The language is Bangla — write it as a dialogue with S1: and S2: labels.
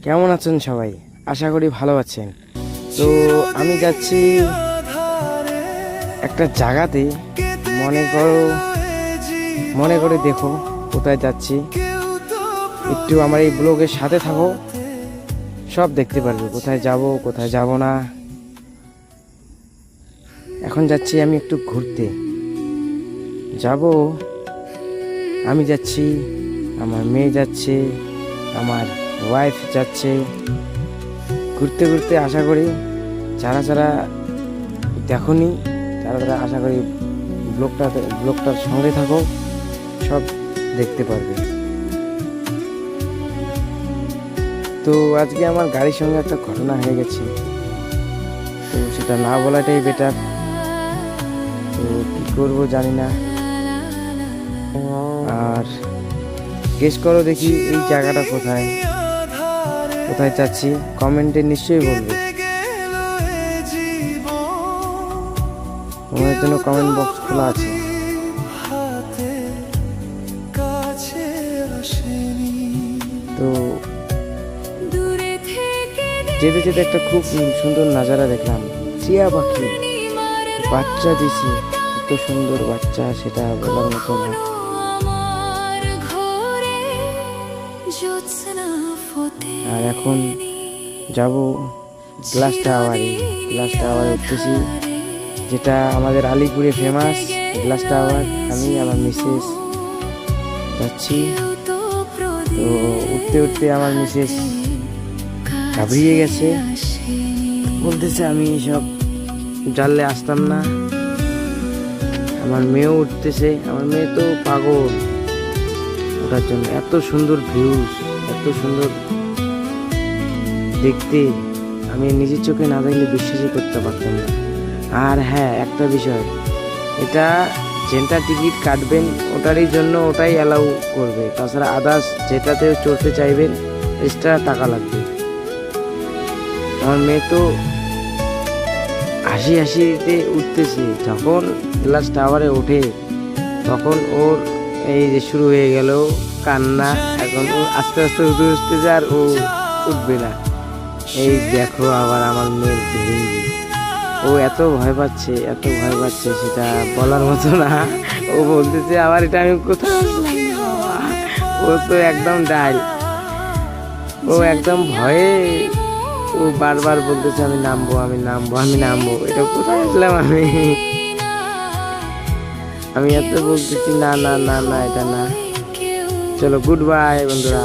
S1: কেমন আছেন সবাই? আশা করি ভালো আছেন। তো আমি যাচ্ছি একটা জায়গাতে, মনে করে দেখো কোথায় যাচ্ছি। একটু আমার এই ব্লগের সাথে থাকো, সব দেখতে পারবে কোথায় যাব কোথায় যাব না। এখন যাচ্ছি আমি একটু ঘুরতে যাব। আমি যাচ্ছি, আমার মেয়ে যাচ্ছে, আমার ওয়াইফ যাচ্ছে। ঘুরতে ঘুরতে আশা করি যারা যারা দেখোনি তারা আশা করি ব্লগটার সঙ্গে থাকো, সব দেখতে পারবে। তো আজকে আমার গাড়ির সঙ্গে একটা ঘটনা হয়ে গেছে, তো সেটা না বলাটাই বেটার। তো কি করবো জানি না। আর গেস করো দেখি এই জায়গাটা কোথায় যাচ্ছি, কমেন্টে নিশ্চয়ই বলবে। তোমাদের জন্য কমেন্ট বক্স খোলা আছে। তো যেতে যেতে একটা খুব সুন্দর নাজারা দেখলাম। টিয়া পাখি বাচ্চা দিছে, এত সুন্দর বাচ্চা, সেটা বলার মতো না। আর এখন যাব গ্লাস টাওয়ারে উঠতেছি, যেটা আমাদের আলিপুরে ফেমাস গ্লাস টাওয়ার। আমি আমার মিসেস যাচ্ছি। তো উঠতে উঠতে আমার মিসেস ঘাবড়িয়ে গেছে, বলতেছে আমি সব জানলে আসতাম না। আমার মেয়েও উঠতেছে, আমার মেয়ে তো পাগল ওটার জন্য। এত সুন্দর ভিউজ, এত সুন্দর দেখতে, আমি নিজের চোখে না দেখলে বিশ্বাসই করতে পারতাম না। আর হ্যাঁ, একটা বিষয়, এটা যেটা টিকিট কাটবেন ওটারই জন্য ওটাই অ্যালাউ করবে, তাছাড়া আদার্স যেটাতে চড়তে চাইবেন এক্সট্রা টাকা লাগবে। আমার মেয়ে তো হাসিতে উঠতেছে। যখন গ্লাস টাওয়ারে ওঠে তখন ওর এই যে শুরু হয়ে গেল কান্না। এখন ও আস্তে আস্তে উঠতেছে, আর ও উঠবে না। এই দেখো আবার আমার মেয়ের ভেঙ্গি, ও এত ভয় পাচ্ছে সেটা বলার মতো না। ও বলতেছে আবার এটা আমি কোথাও আসলাম না বাবা। ও তো একদম ডাল, ও একদম ভয়ে, ও বারবার বলতেছে আমি নামবো। এটা কোথায় আসলাম আমি এত বলতেছি না, এটা না। চলো, গুড বাই বন্ধুরা।